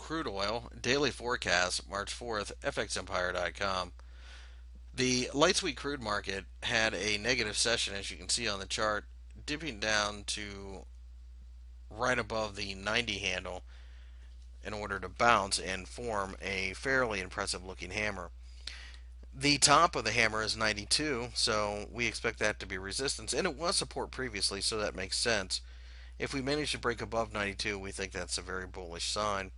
crude oil, daily forecast, March 4th, FXEmpire.com. The light sweet crude market had a negative session, as you can see on the chart, dipping down to right above the 90 handle in order to bounce and form a fairly impressive looking hammer. The top of the hammer is 92, so we expect that to be resistance, and it was support previously, so that makes sense. If we manage to break above 92, we think that's a very bullish sign.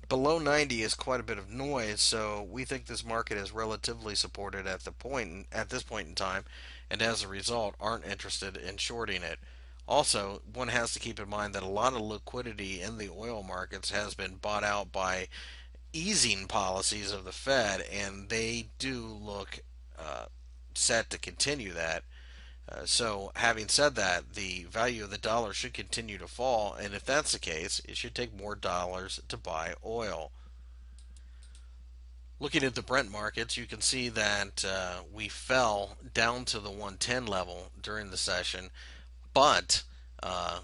Below 90 is quite a bit of noise, so we think this market is relatively supported at this point in time, and as a result, aren't interested in shorting it. Also, one has to keep in mind that a lot of liquidity in the oil markets has been bought out by easing policies of the Fed, and they do look uh, set to continue that. So, having said that, the value of the dollar should continue to fall, and if that's the case, it should take more dollars to buy oil. Looking at the Brent markets, you can see that we fell down to the 110 level during the session, but uh,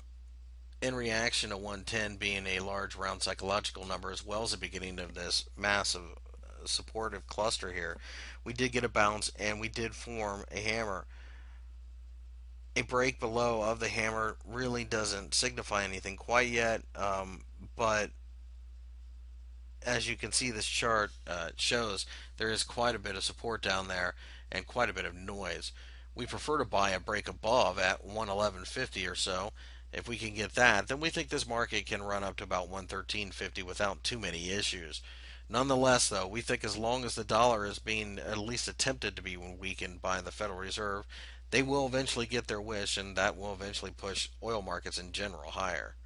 in reaction to 110 being a large round psychological number as well as the beginning of this massive supportive cluster here, we did get a bounce and we did form a hammer. A break below of the hammer really doesn't signify anything quite yet, but as you can see, this chart shows there is quite a bit of support down there and quite a bit of noise. We prefer to buy a break above at 111.50 or so. If we can get that, then we think this market can run up to about 113.50 without too many issues. Nonetheless, though, we think as long as the dollar is being at least attempted to be weakened by the Federal Reserve, they will eventually get their wish, and that will eventually push oil markets in general higher.